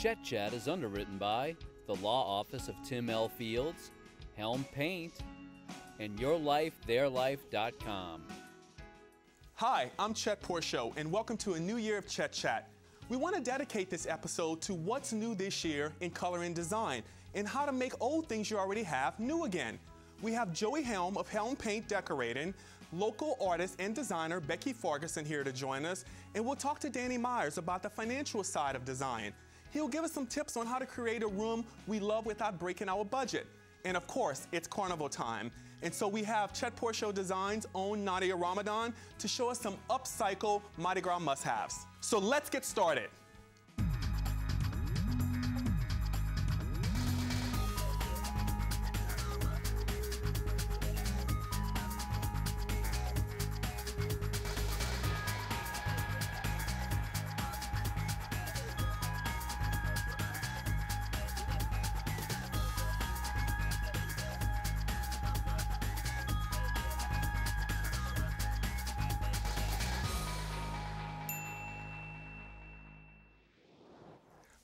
Chet is underwritten by the Law Office of Tim L. Fields, Helm Paint, and YourLifeTheirLife.com. Hi, I'm Chet Porchot, and welcome to a new year of Chet Chat. We want to dedicate this episode to what's new this year in color and design, and how to make old things you already have new again. We have Joey Helm of Helm Paint Decorating, local artist and designer Becky Farguson here to join us, and we'll talk to Danny Myers about the financial side of design. He'll give us some tips on how to create a room we love without breaking our budget. And of course, it's carnival time. And so we have Chet Porchot Design's own Nadia Ramadan to show us some upcycle Mardi Gras must-haves. So let's get started.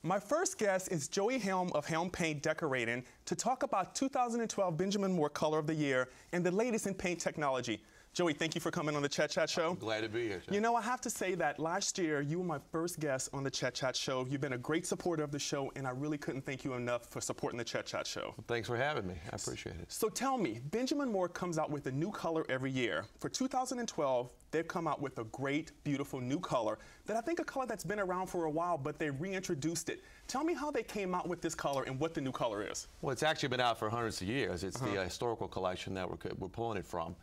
My first guest is Joey Helm of Helm Paint Decorating to talk about 2012 Benjamin Moore Color of the Year and the latest in paint technology. Joey, thank you for coming on the Chet Chat Show. I'm glad to be here, Chet. You know, I have to say that last year, you were my first guest on the Chet Chat Show. You've been a great supporter of the show, and I really couldn't thank you enough for supporting the Chet Chat Show. Well, thanks for having me. I appreciate it. So tell me, Benjamin Moore comes out with a new color every year. For 2012, they've come out with a great, beautiful new color that I think a color that's been around for a while, but they reintroduced it. Tell me how they came out with this color and what the new color is. Well, it's actually been out for hundreds of years. It's the historical collection that we're pulling it from.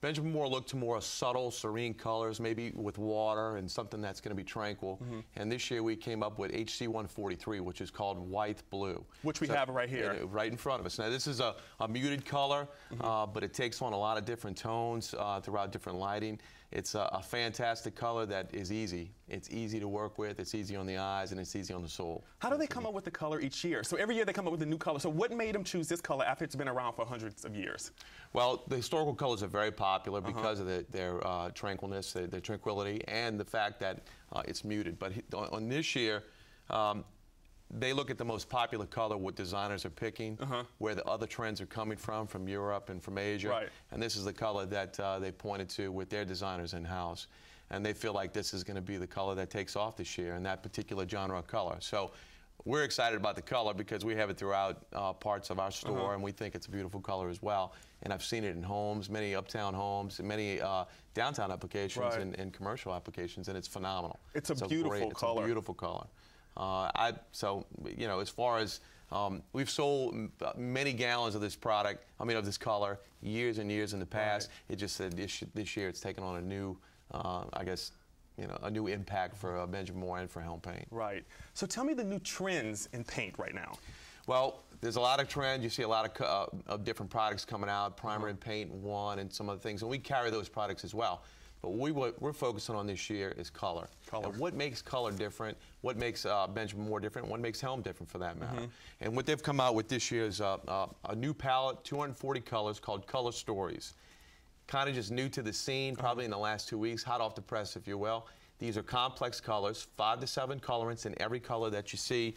Benjamin Moore looked to more subtle, serene colors, maybe with water and something that's going to be tranquil. And this year we came up with HC143, which is called White Blue. Which we have right here. Right in front of us. Now, this is a muted color, but it takes on a lot of different tones throughout different lighting. It's a fantastic color that is easy. It's easy to work with, it's easy on the eyes, and it's easy on the soul. How do they come up with the color each year? So every year they come up with a new color. So what made them choose this color after it's been around for hundreds of years? Well, the historical colors are very popular because of their tranquilness, their tranquility, and the fact that it's muted. But on this year, they look at the most popular color what designers are picking, where the other trends are coming from Europe and from Asia. Right. And this is the color that they pointed to with their designers in-house. And they feel like this is going to be the color that takes off this year in that particular genre of color. So we're excited about the color because we have it throughout parts of our store, and we think it's a beautiful color as well. And I've seen it in homes, many uptown homes, and many downtown applications and commercial applications, and it's phenomenal. It's a beautiful color. It's a beautiful color. So, you know, as far as we've sold many gallons of this product, of this color, years and years in the past. It just said this year it's taken on a new, I guess, a new impact for Benjamin Moore and for Helm Paint. Right. So tell me the new trends in paint right now. Well, there's a lot of trends. You see a lot of different products coming out, primer and paint one, and some other things, and we carry those products as well. But what we're focusing on this year is color. And what makes color different, what makes Benjamin Moore different, what makes Helm different for that matter. And what they've come out with this year is a new palette, 240 colors called Color Stories. Kind of just new to the scene, probably in the last 2 weeks, hot off the press, if you will. These are complex colors, 5 to 7 colorants in every color that you see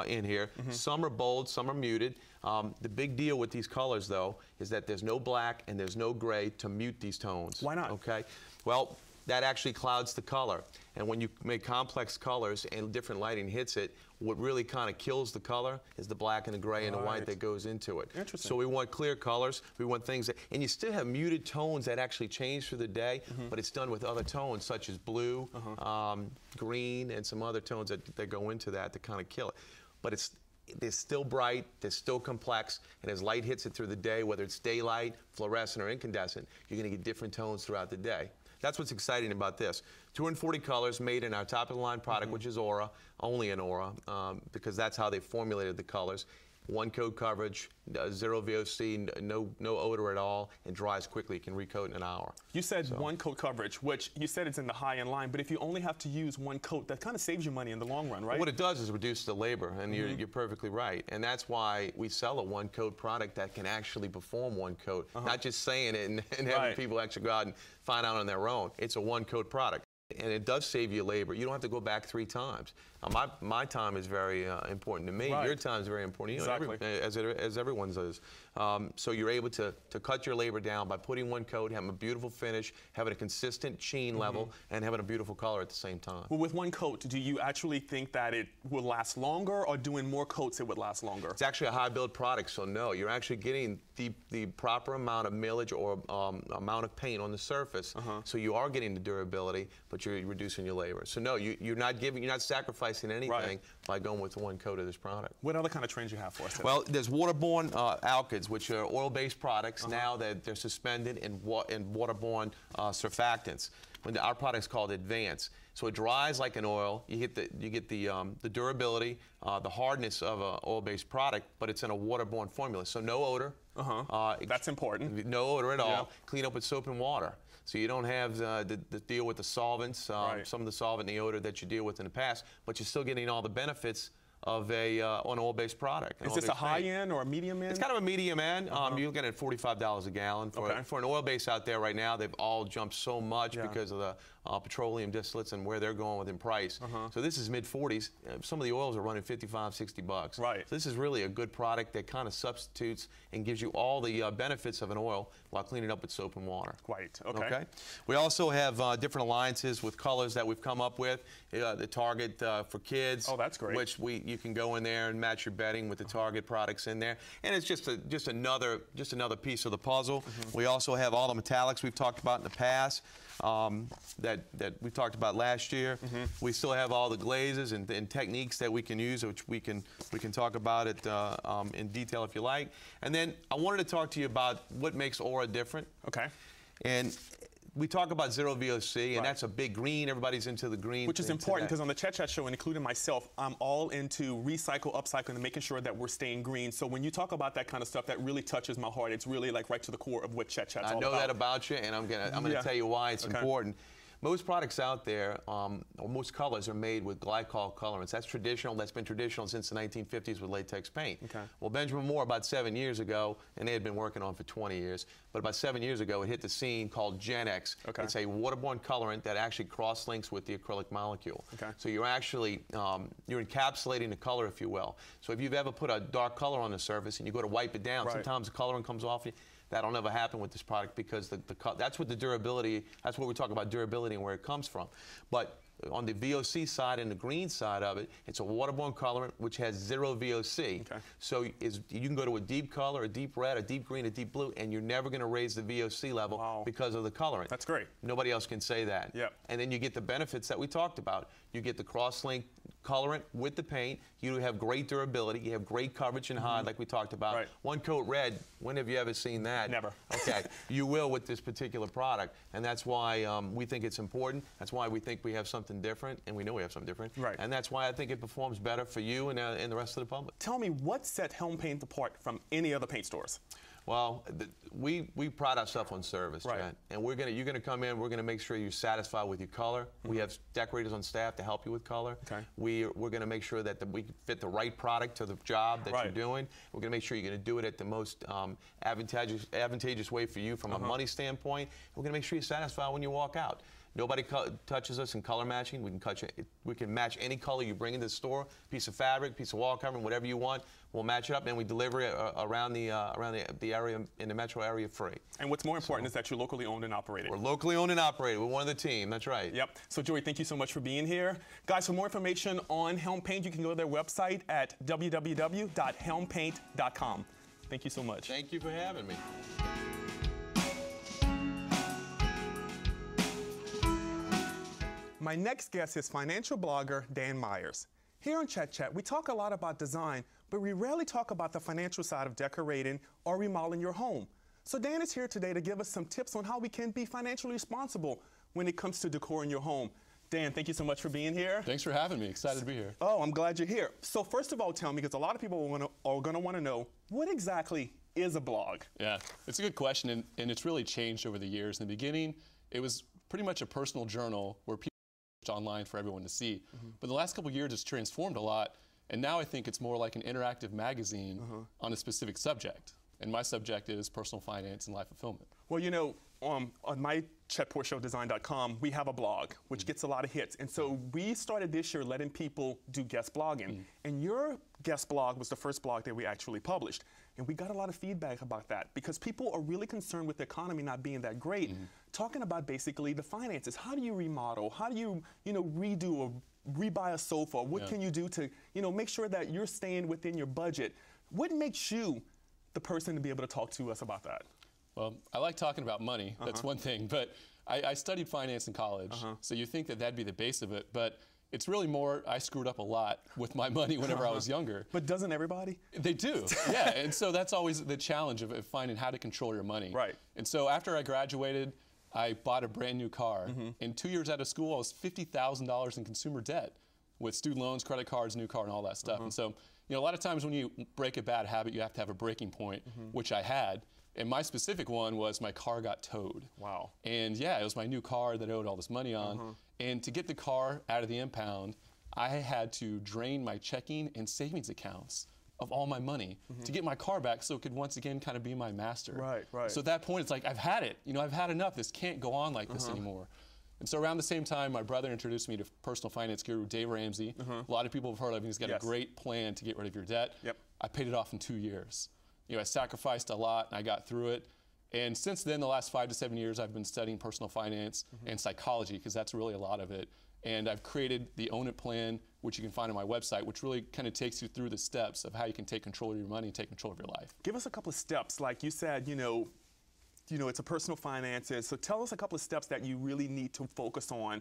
in here. Some are bold, some are muted. The big deal with these colors, though, is that there's no black and there's no gray to mute these tones. Why not? Okay. Well, that actually clouds the color. And when you make complex colors and different lighting hits it, what really kind of kills the color is the black and the gray and the white that goes into it. Interesting. So we want clear colors. We want things that, and you still have muted tones that actually change through the day, but it's done with other tones such as blue, green, and some other tones that go into that to kind of kill it. But they're still bright, they're still complex, and as light hits it through the day, whether it's daylight, fluorescent, or incandescent, you're going to get different tones throughout the day. That's what's exciting about this. 240 colors made in our top-of-the-line product, which is Aura, only in Aura, because that's how they formulated the colors. one coat coverage, zero VOC, no odor at all, and dries quickly. You can recoat in an hour. You said one coat coverage, which you said it's in the high-end line, but if you only have to use one coat, that kind of saves you money in the long run, right? Well, what it does is reduce the labor, and you're perfectly right. And that's why we sell a one coat product that can actually perform one coat, not just saying it and having people actually go out and find out on their own. It's a one coat product. And it does save you labor. You don't have to go back 3 times. My time is very important to me. Right. Your time is very important. You know, Exactly. as everyone's is. So you're able to cut your labor down by putting one coat, having a beautiful finish, having a consistent sheen level, and having a beautiful color at the same time. Well, with one coat, do you actually think that it will last longer, or doing more coats it would last longer? It's actually a high build product, so no, you're actually getting the proper amount of millage or amount of paint on the surface. So you are getting the durability, but you're reducing your labor. So no, you're not sacrificing anything by going with one coat of this product. What other kind of trends you have for us today? Well, there's waterborne alkyds, which are oil-based products. Now that they're suspended in waterborne surfactants. Our product's called Advance. So it dries like an oil. You get the durability, the hardness of an oil-based product, but it's in a waterborne formula. So no odor. That's important. No odor at all. Clean up with soap and water. So you don't have the deal with the solvents, some of the solvent and the odor that you deal with in the past, but you're still getting all the benefits of an oil-based product. Is this a high end or a medium end? It's kind of a medium end. You're looking at $45 a gallon. For an oil base out there right now, they've all jumped so much because of the petroleum distillates and where they're going within price. So this is mid-40s. Some of the oils are running $55, $60. Right. So this is really a good product that kind of substitutes and gives you all the benefits of an oil while cleaning up with soap and water. Quite. Okay. We also have different alliances with colors that we've come up with. The Target for kids. Oh, that's great. Which you can go in there and match your bedding with the Target products in there, and it's just another piece of the puzzle. We also have all the metallics we've talked about in the past. That we talked about last year. We still have all the glazes and techniques that we can use, which we can talk about it in detail if you like. And then I wanted to talk to you about what makes Aura different. Okay. And we talk about zero VOC, and that's a big green. Everybody's into the green. Which is important because on the Chet Show, and including myself, I'm all into recycle, upcycle, and making sure that we're staying green. So when you talk about that kind of stuff, that really touches my heart. It's really like right to the core of what Chet's all about. I know that about you, and I'm gonna tell you why it's important. Most products out there, or most colors, are made with glycol colorants. That's traditional. That's been traditional since the 1950s with latex paint. Well, Benjamin Moore, about 7 years ago, and they had been working on it for 20 years, but about 7 years ago, it hit the scene called Gen X. It's a waterborne colorant that actually cross-links with the acrylic molecule. So you're actually, you're encapsulating the color, if you will. So if you've ever put a dark color on the surface and you go to wipe it down, sometimes the coloring comes off. That'll never happen with this product because that's what the durability, that's what we talk about durability and where it comes from. But on the VOC side and the green side of it, it's a waterborne colorant which has zero VOC. So you can go to a deep color, a deep red, a deep green, a deep blue, and you're never going to raise the VOC level because of the colorant. That's great. Nobody else can say that. And then you get the benefits that we talked about. You get the cross-link colorant with the paint. You have great durability. You have great coverage and hide, like we talked about. One coat red, when have you ever seen that? Never. Okay, you will with this particular product, and that's why we think it's important. That's why we think we have something different, and we know we have something different. And that's why I think it performs better for you and the rest of the public. Tell me, what sets Helm Paint apart from any other paint stores? Well, we pride ourselves on service, Chet. And you're gonna come in. We're gonna make sure you're satisfied with your color. We have decorators on staff to help you with color. We're gonna make sure that we fit the right product to the job that you're doing. We're gonna make sure you're gonna do it at the most advantageous way for you from a money standpoint. We're gonna make sure you're satisfied when you walk out. Nobody touches us in color matching. We can match any color you bring into the store, piece of fabric, piece of wall covering, whatever you want. We'll match it up, and we deliver it around the area, in the metro area, free. And what's more important is that you're locally owned and operated. We're locally owned and operated. We're one of the team. That's right. Yep. So, Joey, thank you so much for being here. Guys, for more information on Helm Paint, you can go to their website at www.helmpaint.com. Thank you so much. Thank you for having me. My next guest is financial blogger Dan Myers. Here on Chet Chat, we talk a lot about design, but we rarely talk about the financial side of decorating or remodeling your home. So Dan is here today to give us some tips on how we can be financially responsible when it comes to decoring your home. Dan, thank you so much for being here. Thanks for having me. Excited to be here. Oh, I'm glad you're here. So first of all, tell me, because a lot of people are going to want to know, what exactly is a blog? Yeah, it's a good question, and it's really changed over the years. In the beginning, it was pretty much a personal journal where people online for everyone to see. But the last couple of years, it's transformed a lot, and now I think it's more like an interactive magazine on a specific subject. And my subject is personal finance and life fulfillment. Well, you know, on my chetportshowdesign.com, we have a blog, which gets a lot of hits. And so we started this year letting people do guest blogging. And your guest blog was the first blog that we actually published. And we got a lot of feedback about that because people are really concerned with the economy not being that great. Talking about basically the finances. How do you remodel? How do you, redo or rebuy a sofa? What can you do to, make sure that you're staying within your budget? What makes you the person to be able to talk to us about that? Well, I like talking about money. That's one thing. But I studied finance in college, so you think that that'd be the base of it. But it's really more, I screwed up a lot with my money whenever I was younger. But doesn't everybody? They do, yeah. And so that's always the challenge of finding how to control your money. Right. And so after I graduated, I bought a brand new car. And 2 years out of school, I was $50,000 in consumer debt with student loans, credit cards, new car, and all that stuff. And so, a lot of times when you break a bad habit, you have to have a breaking point, which I had. And my specific one was my car got towed. Wow. And yeah, it was my new car that I owed all this money on. And to get the car out of the impound, I had to drain my checking and savings accounts of all my money to get my car back so it could once again kind of be my master. Right. So at that point, it's like, I've had it. I've had enough. This can't go on like this anymore. And so around the same time, my brother introduced me to personal finance guru Dave Ramsey. A lot of people have heard of him. He's got a great plan to get rid of your debt. I paid it off in 2 years. I sacrificed a lot, and I got through it. And since then, the last 5 to 7 years, I've been studying personal finance and psychology, because that's really a lot of it. And I've created the Own It plan, which you can find on my website, which really kind of takes you through the steps of how you can take control of your money and take control of your life. Give us a couple of steps. Like you said, it's a personal finances. So tell us a couple of steps that you really need to focus on,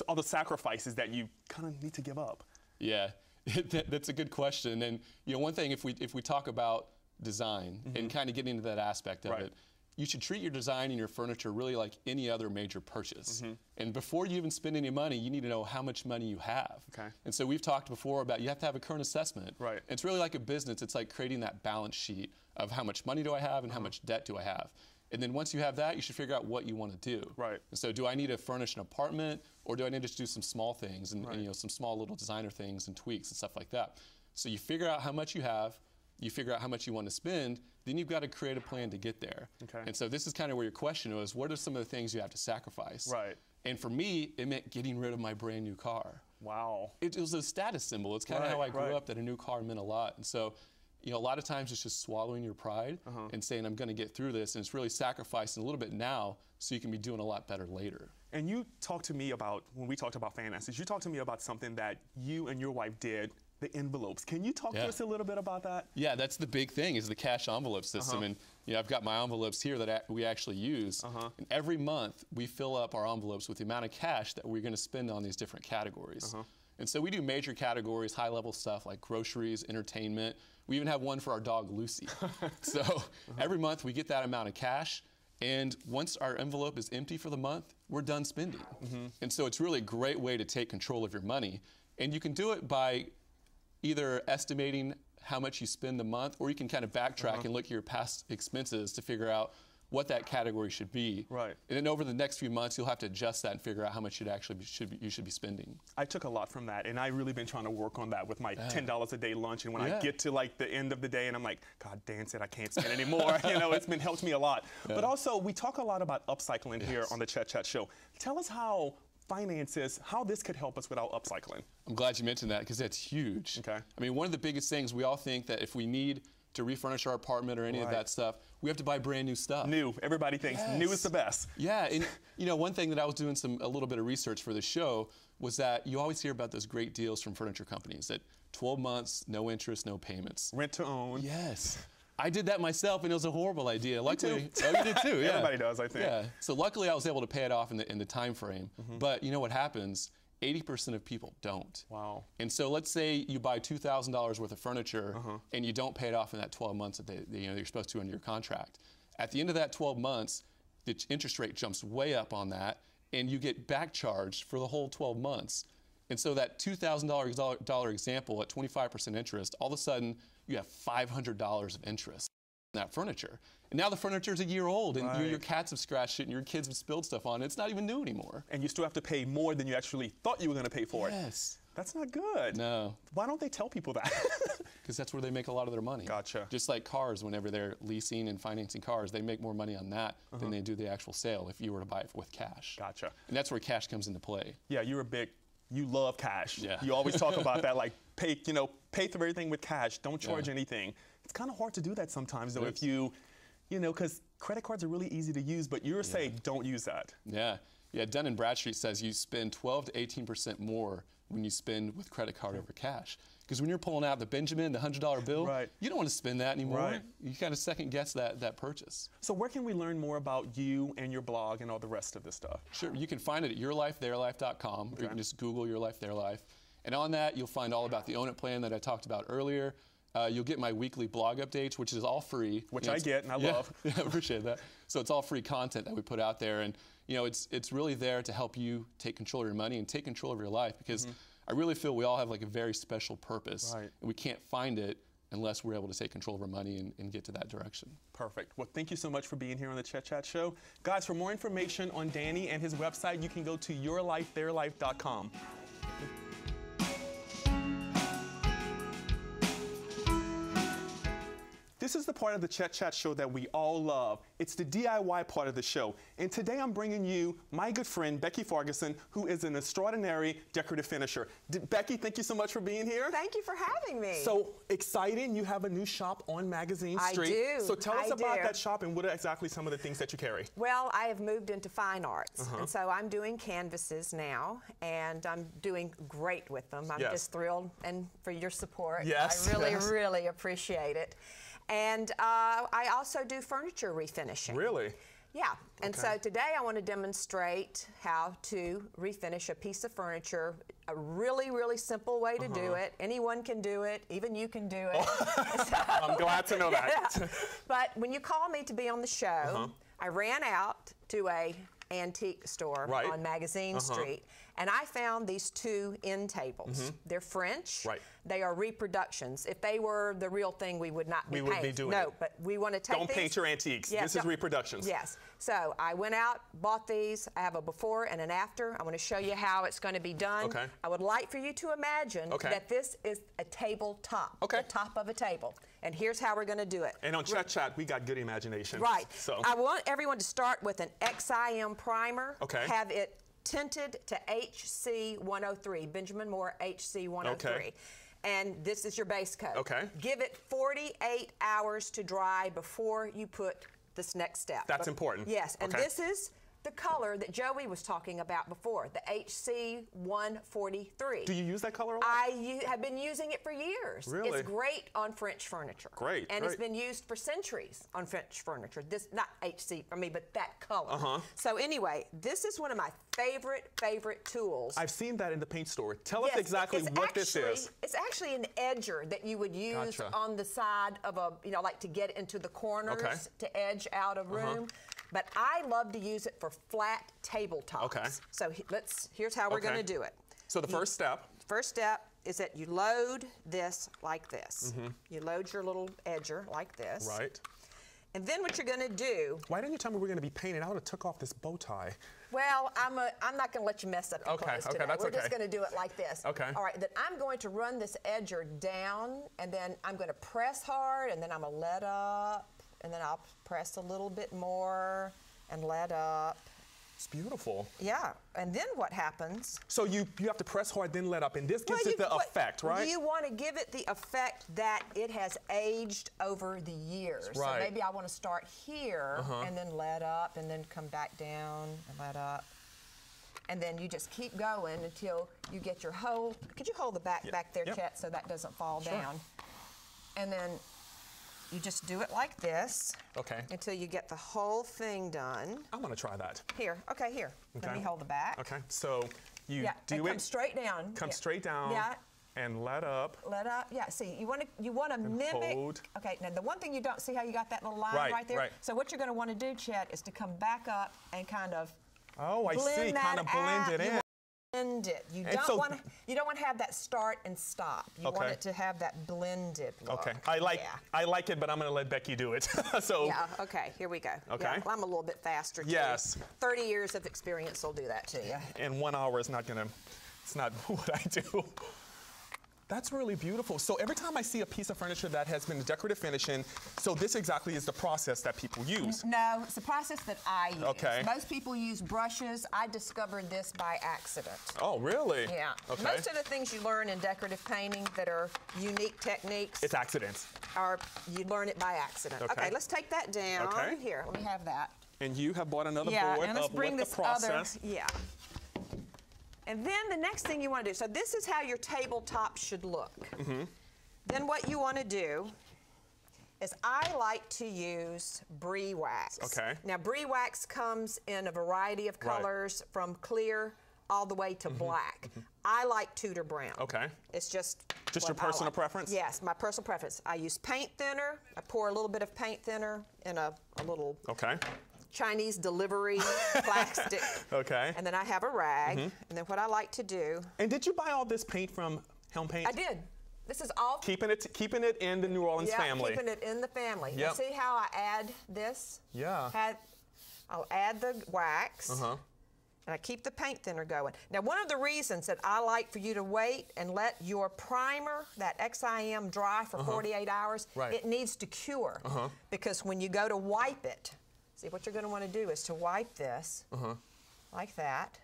all the sacrifices that you kind of need to give up. Yeah, that's a good question. And one thing, if we talk about design and kind of getting into that aspect of it, you should treat your design and your furniture really like any other major purchase. And before you even spend any money, you need to know how much money you have. And so we've talked before about you have to have a current assessment. It's really like a business. It's like creating that balance sheet of how much money do I have and how much debt do I have. And then once you have that, you should figure out what you want to do. And so do I need to furnish an apartment, or do I need to do some small things and some small little designer things and tweaks and stuff like that? So you figure out how much you have, you figure out how much you want to spend, then you've got to create a plan to get there. And so this is kind of where your question was, what are some of the things you have to sacrifice? And for me, it meant getting rid of my brand new car. Wow. It was a status symbol. It's kind of how I grew up, that a new car meant a lot. And so, a lot of times it's just swallowing your pride and saying, I'm going to get through this. And it's really sacrificing a little bit now so you can be doing a lot better later. And you talked to me about, when we talked about finances, you talked to me about something that you and your wife did, the envelopes. Can you talk to us a little bit about that? Yeah, that's the big thing, is the cash envelope system. And I've got my envelopes here that we actually use. And every month we fill up our envelopes with the amount of cash that we're going to spend on these different categories. And so we do major categories, high-level stuff like groceries, entertainment. We even have one for our dog, Lucy. So every month we get that amount of cash, and once our envelope is empty for the month, we're done spending. And so it's really a great way to take control of your money. And you can do it by either estimating how much you spend a month, or you can kind of backtrack and look at your past expenses to figure out what that category should be. And then over the next few months, you'll have to adjust that and figure out how much you should be spending. I took a lot from that, and I've really been trying to work on that with my $10 a day lunch. And when I get to like the end of the day, and I'm like, God, Dan said I can't spend anymore. It's helped me a lot. But also, we talk a lot about upcycling here on the Chet Chat Show. Tell us how finances, how this could help us without upcycling. I'm glad you mentioned that, because that's huge. I mean, one of the biggest things, we all think that if we need to refurnish our apartment or any of that stuff, we have to buy brand new stuff. New. Everybody thinks new is the best. Yeah, and one thing that I was doing a little bit of research for the show was that you always hear about those great deals from furniture companies, that 12 months, no interest, no payments. Rent to own. Yes. I did that myself, and it was a horrible idea. Luckily, oh, you did too. Yeah. Everybody does, I think. Yeah. So luckily, I was able to pay it off in the time frame. But you know what happens? 80% of people don't. Wow. And so let's say you buy $2,000 worth of furniture and you don't pay it off in that 12 months that you're supposed to under your contract. At the end of that 12 months, the interest rate jumps way up on that, and you get back charged for the whole 12 months. And so that $2,000 example at 25% interest, all of a sudden you have $500 of interest in that furniture. And now the furniture's a year old, and your cats have scratched it, and your kids have spilled stuff on it. It's not even new anymore. And you still have to pay more than you actually thought you were going to pay for it. Yes. That's not good. No. Why don't they tell people that? because that's where they make a lot of their money. Gotcha. Just like cars, whenever they're leasing and financing cars, they make more money on that than they do the actual sale if you were to buy it with cash. Gotcha. And that's where cash comes into play. Yeah, you love cash. Yeah. You always talk about that, like pay through everything with cash. Don't charge anything. It's kind of hard to do that sometimes, though, if you know, because credit cards are really easy to use, but you're saying don't use that. Yeah. Yeah, Dun & Bradstreet says you spend 12 to 18% more when you spend with credit card over cash. Because when you're pulling out the Benjamin, the $100 bill, you don't want to spend that anymore. Right. You kind of second guess that purchase. So where can we learn more about you and your blog and all the rest of this stuff? Sure, you can find it at yourlifetheirlife.com, or you can just Google Your Life, Their Life. And on that, you'll find all about the Own It plan that I talked about earlier. You'll get my weekly blog updates, which is all free. Which I get and I love. Yeah, I appreciate that. So it's all free content that we put out there. And it's really there to help you take control of your money and take control of your life, because I really feel we all have like a very special purpose. Right. And we can't find it unless we're able to take control of our money and get to that direction. Perfect. Well, thank you so much for being here on the Chet Chat Show. Guys, for more information on Danny and his website, you can go to yourlifetheirlife.com. This is the part of the Chet Chat Show that we all love. It's the DIY part of the show. And today I'm bringing you my good friend, Becky Ferguson, who is an extraordinary decorative finisher. Becky, thank you so much for being here. Thank you for having me. So exciting, you have a new shop on Magazine Street. I do. So tell us about that shop and what are exactly some of the things that you carry. Well, I have moved into fine arts, and so I'm doing canvases now, and I'm doing great with them. I'm just thrilled and for your support. Yes. I really, really appreciate it. And I also do furniture refinishing. Really? Yeah, and so today I want to demonstrate how to refinish a piece of furniture. A really, really simple way to do it. Anyone can do it, even you can do it. So, I'm glad to know that. Yeah. But when you called me to be on the show, I ran out to a antique store on Magazine Street, and I found these two end tables. They're French. They are reproductions. If they were the real thing, we would not be painting. We would be doing it. But we want to take Don't these. paint your antiques. Yes, this is reproductions. Yes. So I went out, bought these. I have a before and an after. I want to show you how it's going to be done. Okay. I would like for you to imagine that this is a tabletop. The top of a table. And here's how we're going to do it. And on Chet Chat, we got good imagination. Right. So I want everyone to start with an XIM primer. Have it tinted to HC 103, Benjamin Moore HC 103. And this is your base coat. Give it 48 hours to dry before you put this next step. That's important. Yes, and this is the color that Joey was talking about before, the HC 143. Do you use that color a lot? I have been using it for years. Really? It's great on French furniture. Great. And it's been used for centuries on French furniture. This, not HC for me, but that color. So anyway, this is one of my favorite tools. I've seen that in the paint store. Tell us exactly what this is. It's actually an edger that you would use on the side of a, like to get into the corners to edge out a room. But I love to use it for flat tabletops. So here's how we're going to do it. So the first step. First step is that you load this like this. You load your little edger like this. Right. And then what you're going to do. Why didn't you tell me we're going to be painting? I would have took off this bow tie. Well, I'm not going to let you mess up your clothes today. That's We're just going to do it like this. All right, then I'm going to run this edger down, and then I'm going to press hard, and then I'm going to let up, and then I'll press a little bit more and let up. It's beautiful. Yeah, and then what happens? So you have to press hard, then let up, and this gives it the effect, right? You want to give it the effect that it has aged over the years. So maybe I want to start here and then let up, and then come back down and let up. And then you just keep going until you get your whole, could you hold the back there, Chet, so that doesn't fall down? And then you just do it like this until you get the whole thing done. I want to try that. Here, here. Let me hold the back. So you do it. Come straight down. Come straight down. And let up. Let up. Yeah. See, you want to mimic. Hold. Okay. Now the one thing you don't see how you got that little line right there. So what you're going to want to do, Chet, is to come back up and kind of. Oh, I see. Kind of blend it in. Blend it. You don't want to have that start and stop. You want it to have that blended look. I like it, but I'm going to let Becky do it. So. Yeah. Okay. Here we go. Yeah, well, I'm a little bit faster. Yes. 30 years of experience will do that to you. In 1 hour, it's not what I do. That's really beautiful. So every time I see a piece of furniture that has been decorative finishing, so this exactly is the process that people use. No, it's the process that I use. Okay. Most people use brushes. I discovered this by accident. Oh, really? Yeah. Okay. Most of the things you learn in decorative painting that are unique techniques, It's accidents. you learn it by accident. Okay. Okay, let's take that down. Okay. Here, let me have that. And you have bought another Yeah, board and let's of bring what this the process. other, yeah. And then the next thing you want to do, so this is how your tabletop should look. Then what you want to do is I like to use brie wax. Okay. Now brie wax comes in a variety of colors from clear all the way to black. I like Tudor brown. Okay. It's just Just what your I personal like. preference? Yes, my personal preference. I use paint thinner. I pour a little bit of paint thinner in a little Okay. Chinese delivery plastic. Okay. And then I have a rag. And then what I like to do, And did you buy all this paint from Helm Paint? I did. This is all Keeping it in the New Orleans family. keeping it in the family. Yep. You see how I add this? Yeah. I'll add the wax. And I keep the paint thinner going. Now, one of the reasons that I like for you to wait and let your primer, that XIM, dry for 48 hours, Right. it needs to cure. Because when you go to wipe it, see, what you're going to want to do is to wipe this like that.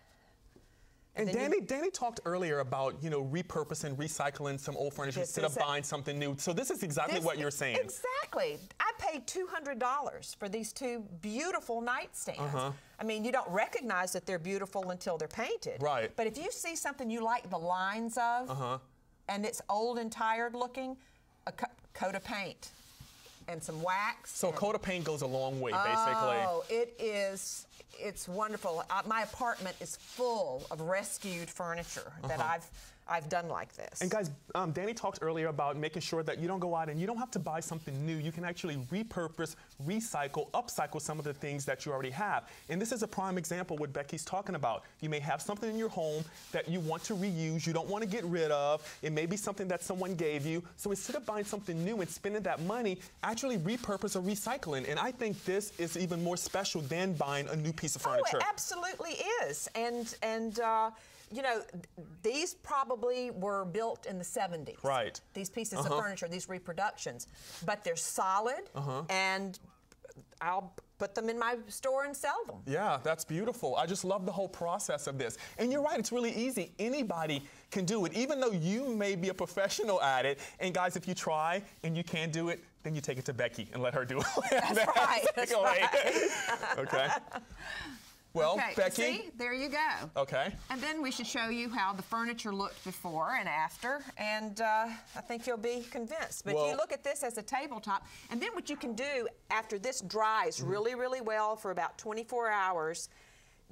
And then Danny talked earlier about, repurposing, recycling some old furniture This instead of is it. buying something new. So this is exactly what you're saying. Exactly. I paid $200 for these two beautiful nightstands. I mean, you don't recognize that they're beautiful until they're painted. Right. But if you see something you like the lines of, and it's old and tired looking, a coat of paint and some wax. So a coat of paint goes a long way, basically. Oh, it's wonderful. My apartment is full of rescued furniture that I've done like this. And guys, Danny talked earlier about making sure that you don't go out and you don't have to buy something new. You can actually repurpose, recycle, upcycle some of the things that you already have. And this is a prime example what Becky's talking about. You may have something in your home that you want to reuse, you don't want to get rid of. It may be something that someone gave you. So instead of buying something new and spending that money, actually repurpose or recycling. And I think this is even more special than buying a new piece of furniture. Oh, it absolutely is. And these probably were built in the 70s. Right. These pieces of furniture, these reproductions. But they're solid, and I'll put them in my store and sell them. Yeah, that's beautiful. I just love the whole process of this. And you're right, it's really easy. Anybody can do it, even though you may be a professional at it. And guys, if you try and you can't do it, then you take it to Becky and let her do it. That's right. That's right. Okay. Well, Okay, Becky. see, there you go. Okay. And then we should show you how the furniture looked before and after, and I think you'll be convinced. But you look at this as a tabletop, and then what you can do after this dries really, really well for about 24 hours,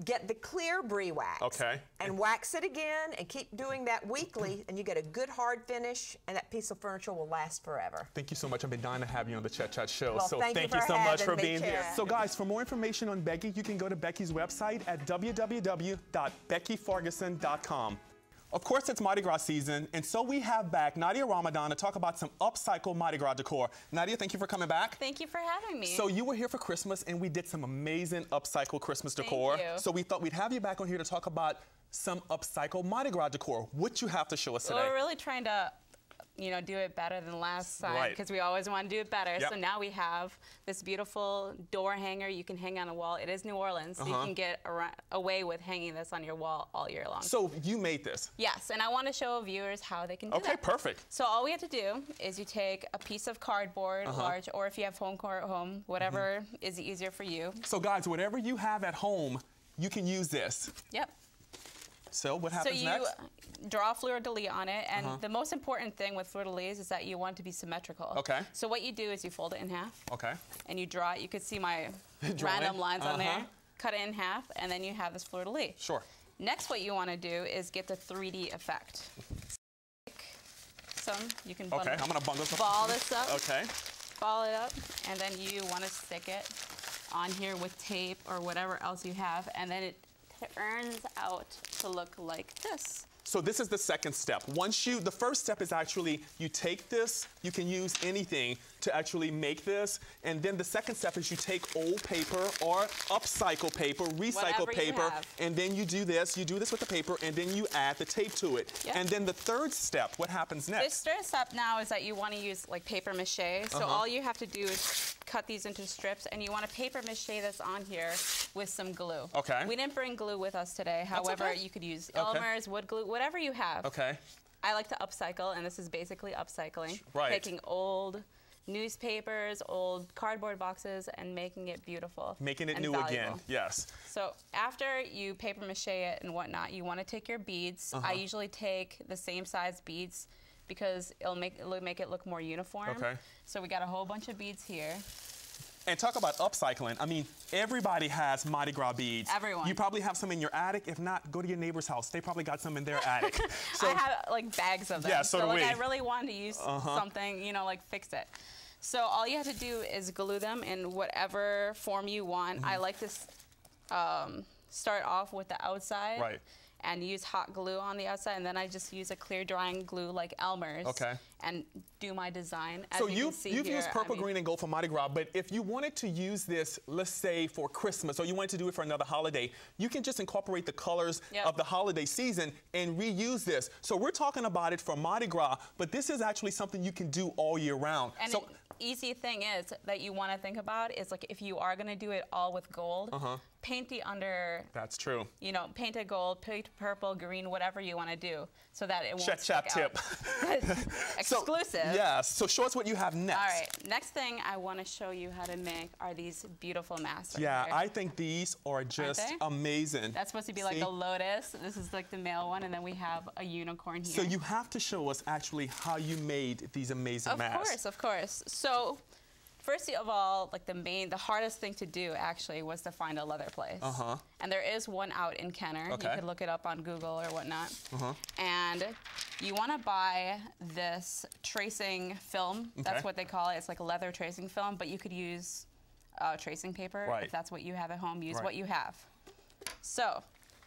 get the clear brie wax. Okay. And wax it again, and keep doing that weekly, and you get a good hard finish, and that piece of furniture will last forever. Thank you so much. I've been dying to have you on the Chet Chat Show. Well, so thank you you so much for having me, being here. Chet. So guys, for more information on Becky, you can go to Becky's website at www.beckyfarguson.com. Of course, it's Mardi Gras season, and so we have back Nadia Ramadan to talk about some upcycle Mardi Gras decor. Nadia, thank you for coming back. Thank you for having me. So you were here for Christmas, and we did some amazing upcycle Christmas decor. Thank you. So we thought we'd have you back on here to talk about some upcycle Mardi Gras decor. What you have to show us today? We're really trying to, do it better than last time Right. because we always want to do it better. Yep. So now we have this beautiful door hanger you can hang on a wall. It is New Orleans, so you can get away with hanging this on your wall all year long. So you made this. Yes, and I want to show viewers how they can do that. Okay, perfect. So all we have to do is you take a piece of cardboard, large, or if you have home decor at home, whatever is easier for you. So guys, whatever you have at home, you can use this. Yep. So what happens next? Draw fleur-de-lis on it, and the most important thing with fleur-de-lis is that you want it to be symmetrical. Okay. So what you do is you fold it in half. Okay. And you draw it. You could see my Drawing. random lines on there. Cut it in half, and then you have this fleur-de-lis. Sure. Next, what you want to do is get the 3D effect. You can Okay, I'm gonna bundle some. ball this up. Okay. Ball it up, and then you want to stick it on here with tape or whatever else you have, and then it turns out to look like this. So this is the second step. The first step is actually you take this, you can use anything to actually make this, and then the second step is you take old paper or upcycle paper, recycle paper, and then you do this with the paper, and then you add the tape to it. Yep. And then the third step, what happens next? The third step now is that you want to use like paper mache. So all you have to do is cut these into strips, and you want to paper mache this on here with some glue. Okay. We didn't bring glue with us today. However, you could use Elmer's, wood glue, whatever you have. Okay. I like to upcycle, and this is basically upcycling. Right. Taking old newspapers, old cardboard boxes, and making it beautiful. Making it and new valuable. again, yes. So after you paper mache it and whatnot, you want to take your beads. I usually take the same size beads because it'll make it look more uniform. Okay. So we got a whole bunch of beads here. And talk about upcycling. I mean, everybody has Mardi Gras beads. Everyone. You probably have some in your attic. If not, go to your neighbor's house. They probably got some in their attic. So, I have like bags of them. Yeah, so do like we. I really wanted to use something, you know, like fix it. So all you have to do is glue them in whatever form you want. I like to start off with the outside. Right. And use hot glue on the outside, and then I just use a clear drying glue like Elmer's. Okay. And do my design. As So you can see you've here, used purple, green, and gold for Mardi Gras, but if you wanted to use this, let's say for Christmas, or you wanted to do it for another holiday, you can just incorporate the colors of the holiday season and reuse this. So we're talking about it for Mardi Gras, but this is actually something you can do all year round. And so, easy thing is that you want to think about is like if you are going to do it all with gold, paint the under. That's true. You know, paint it gold, paint purple, green, whatever you want to do, so that it won't Chet stick tip. Exclusive. So, yes. So show us what you have next. All right. Next thing I want to show you how to make are these beautiful masks. Right Yeah, here. I think these are just amazing. That's supposed to be like a lotus. This is like the male one, and then we have a unicorn here. So you have to show us actually how you made these amazing masks. Of course. So first of all, like the hardest thing to do actually was to find a leather place. And there is one out in Kenner. Okay. You could look it up on Google or whatnot. And you want to buy this tracing film. That's what they call it. It's like a leather tracing film, but you could use tracing paper if that's what you have at home. Use what you have. So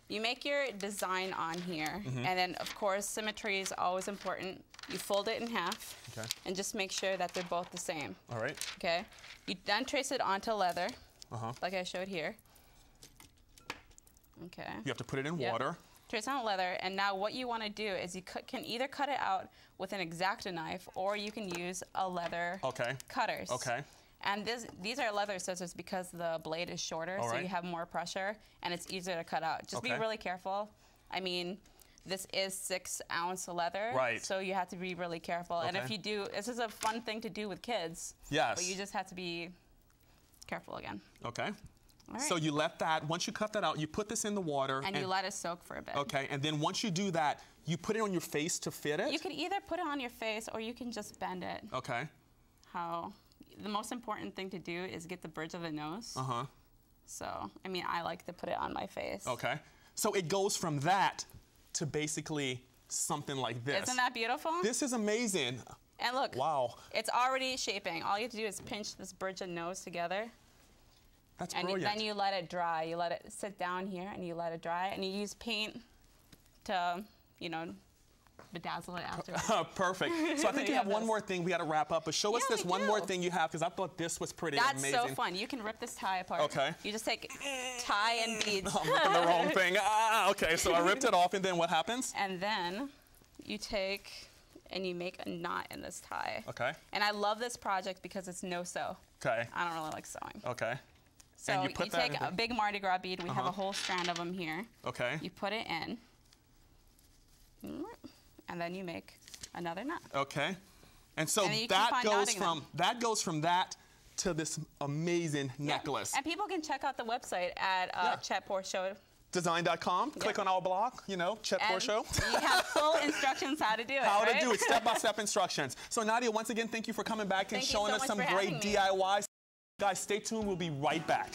you make your design on here, and then of course symmetry is always important. You fold it in half, and just make sure that they're both the same. All right. Okay. You then trace it onto leather, like I showed here. Okay. You have to put it in water. Trace on leather, and now what you want to do is you can either cut it out with an X-Acto knife, or you can use a leather cutters. Okay. And these are leather scissors because the blade is shorter, so you have more pressure, and it's easier to cut out. Just be really careful. I mean, this is 6-ounce leather, so you have to be really careful. And if you do, this is a fun thing to do with kids. Yes. But you just have to be careful again. Okay. All right. So you let that, once you cut that out, you put this in the water. And you let it soak for a bit. Okay, and then once you do that, you put it on your face to fit it? You can either put it on your face, or you can just bend it. Okay. The most important thing to do is get the bridge of the nose. So, I mean, I like to put it on my face. Okay. So it goes from that to basically something like this. Isn't that beautiful? This is amazing. And look, wow, it's already shaping. All you have to do is pinch this bridge and nose together. That's and brilliant. Then you let it dry. You let it sit down here, and you let it dry. And you use paint to, you know, bedazzle it after. Perfect. So I think you have one more thing we got to wrap up, but show us this one more thing you have, because I thought this was pretty amazing. That's so fun. You can rip this tie apart. Okay. You just take tie and beads. I'm ripping the wrong thing. Okay, so I ripped it off, and then what happens? And then you take and you make a knot in this tie. Okay. And I love this project because it's no-sew. Okay. I don't really like sewing. Okay. So and you take a big Mardi Gras bead. We have a whole strand of them here. Okay. You put it in. And then you make another knot. Okay. And so that goes from that to this amazing necklace. And people can check out the website at Chet Show. Design.com. Click on our blog, you know, Chet Show. You have full instructions how to do it. How to do it, step-by-step instructions. So Nadia, once again, thank you for coming back and showing us some great DIYs. Guys, stay tuned. We'll be right back.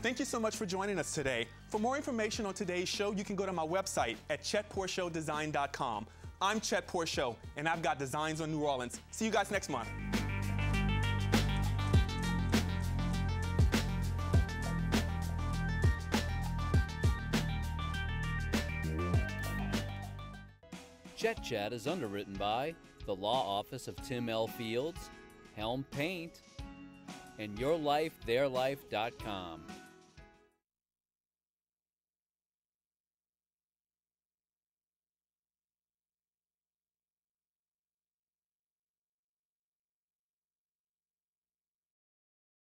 Thank you so much for joining us today. For more information on today's show, you can go to my website at chetporshowdesign.com. I'm Chet Show, and I've got designs on New Orleans. See you guys next month. Chet Chat is underwritten by the Law Office of Tim L. Fields, Helm Paint, and YourLifeTheirLife.com.